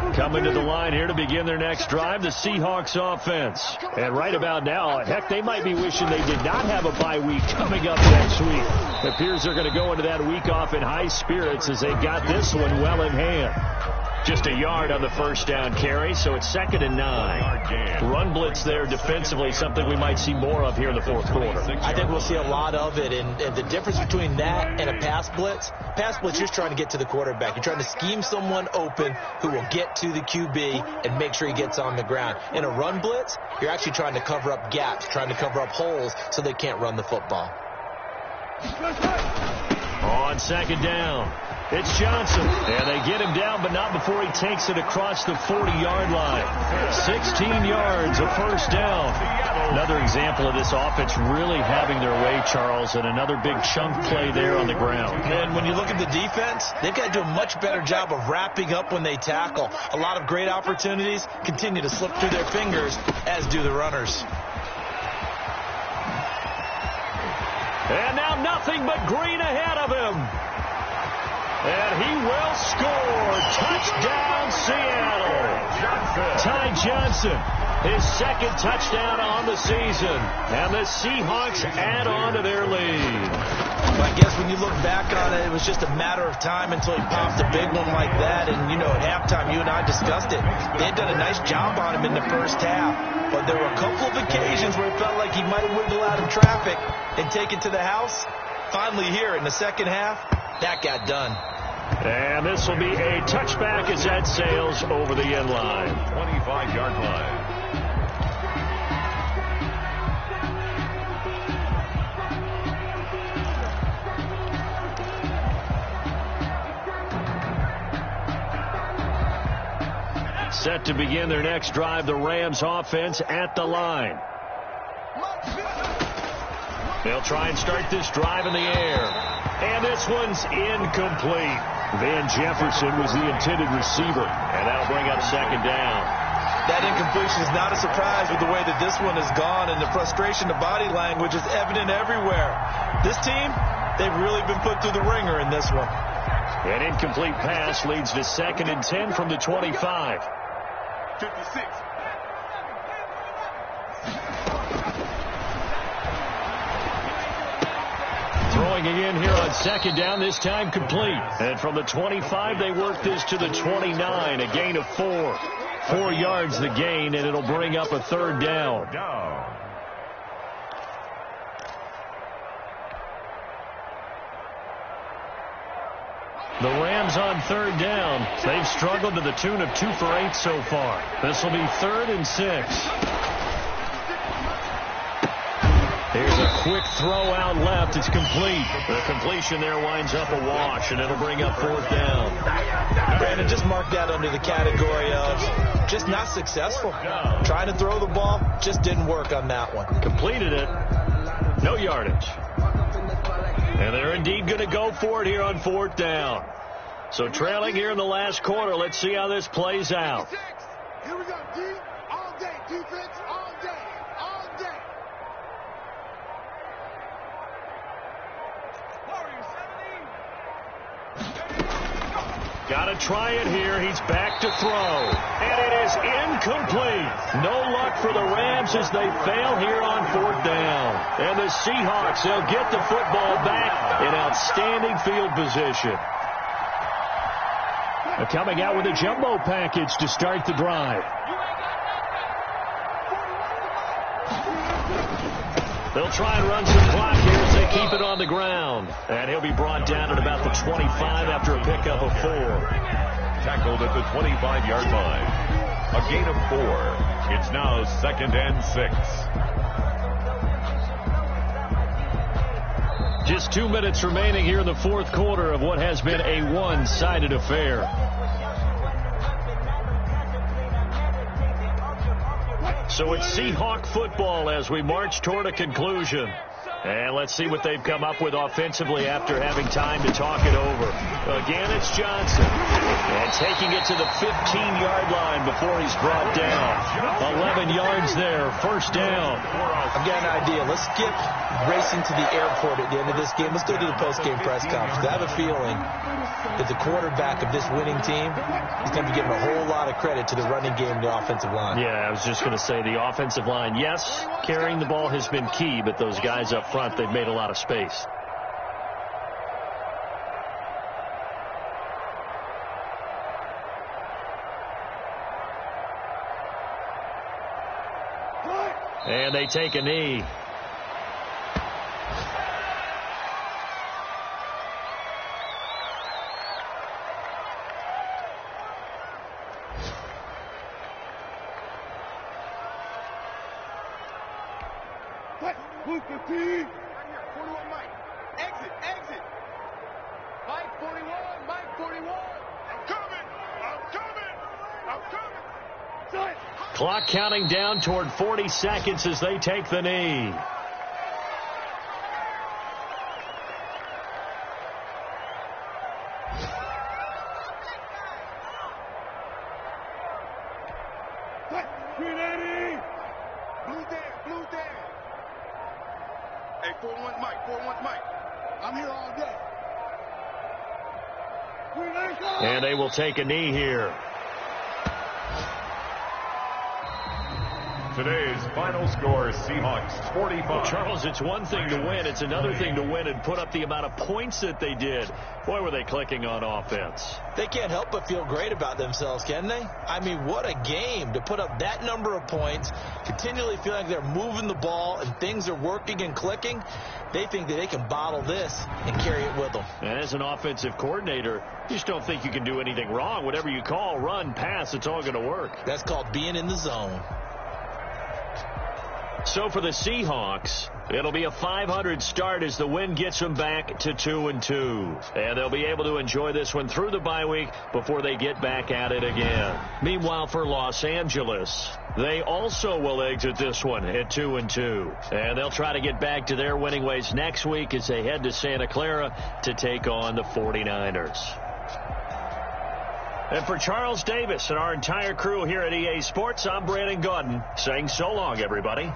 know. Coming to the line here to begin their next drive, the Seahawks offense. And right about now, heck, they might be wishing they did not have a bye week coming up next week. It appears they're going to go into that week off in high spirits as they got this one well in hand. Just a yard on the first down carry, so it's 2nd and 9. Run blitz there defensively, something we might see more of here in the fourth quarter. I think we'll see a lot of it, and the difference between that and a pass blitz, you're just trying to get to the quarterback. You're trying to scheme someone open who will get to the QB and make sure he gets on the ground. In a run blitz, you're actually trying to cover up gaps, trying to cover up holes so they can't run the football. On 2nd down, it's Johnson, and they get him down, but not before he takes it across the 40-yard line. 16 yards, a first down. Another example of this offense really having their way, Charles, and another big chunk play there on the ground. And when you look at the defense, they've got to do a much better job of wrapping up when they tackle. A lot of great opportunities continue to slip through their fingers, as do the runners. And now nothing but green ahead of him. And he will score. Touchdown, Seattle. Ty Johnson, his 2nd touchdown on the season. And the Seahawks add on to their lead. I guess when you look back on it, it was just a matter of time until he popped a big one like that. And, you know, at halftime, you and I discussed it. They had done a nice job on him in the first half. But there were a couple of occasions where it felt like he might have wiggled out of traffic and taken to the house. Finally here in the second half, that got done. And this will be a touchback as that sails over the end line. 25-yard line. Set to begin their next drive, the Rams offense at the line. They'll try and start this drive in the air. And this one's incomplete. Van Jefferson was the intended receiver. And that'll bring up 2nd down. That incompletion is not a surprise with the way that this one has gone. And the frustration, the body language is evident everywhere. This team, they've really been put through the ringer in this one. An incomplete pass leads to 2nd and 10 from the 25. 56. Throwing again here on 2nd down, this time complete. And from the 25, they work this to the 29, a gain of 4. 4 yards the gain, and it'll bring up a 3rd down. The Rams on 3rd down. They've struggled to the tune of 2 for 8 so far. This will be 3rd and 6. Here's a quick throw out left. It's complete. The completion there winds up a wash, and it'll bring up 4th down. Brandon, just mark that under the category of just not successful. Trying to throw the ball, just didn't work on that one. Completed it. No yardage. And they're indeed going to go for it here on 4th down. So trailing here in the last quarter. Let's see how this plays out. Here we go, D. All day. Defense, all day. All day. Got to try it here. He's back to throw. And it is incomplete. No luck for the Rams as they fail here on 4th down. And the Seahawks, they'll get the football back in outstanding field position. They're coming out with a jumbo package to start the drive. They'll try and run some clock here as they keep it on the ground. And he'll be brought down at about the 25 after a pickup of 4. Tackled at the 25-yard line. A gain of 4. It's now 2nd and 6. Just 2 minutes remaining here in the fourth quarter of what has been a one-sided affair. So it's Seahawk football as we march toward a conclusion. And let's see what they've come up with offensively after having time to talk it over. Again, it's Johnson. And taking it to the 15-yard line before he's brought down. 11 yards there, first down. I've got an idea. Let's skip racing to the airport at the end of this game. Let's go to the post-game press conference. I have a feeling that the quarterback of this winning team is going to be giving a whole lot of credit to the running game and the offensive line. Yeah, I was just going to say the offensive line, yes, carrying the ball has been key, but those guys up front, they've made a lot of space. And they take a knee. Move 15. 41 Mike. Exit. Mike 41. I'm coming. Clock counting down toward 40 seconds as they take the knee. Blue there. Hey, 41 Mike. I'm here all day. And they will take a knee here. Today's final score, Seahawks 45. Well, Charles, it's one thing to win. It's another thing to win and put up the amount of points that they did. Boy, were they clicking on offense. They can't help but feel great about themselves, can they? I mean, what a game to put up that number of points, continually feel like they're moving the ball and things are working and clicking. They think that they can bottle this and carry it with them. And as an offensive coordinator, you just don't think you can do anything wrong. Whatever you call, run, pass, it's all going to work. That's called being in the zone. So for the Seahawks, it'll be a 500 start as the win gets them back to 2-2. And they'll be able to enjoy this one through the bye week before they get back at it again. Meanwhile, for Los Angeles, they also will exit this one at 2-2. And they'll try to get back to their winning ways next week as they head to Santa Clara to take on the 49ers. And for Charles Davis and our entire crew here at EA Sports, I'm Brandon Gaudin saying so long, everybody.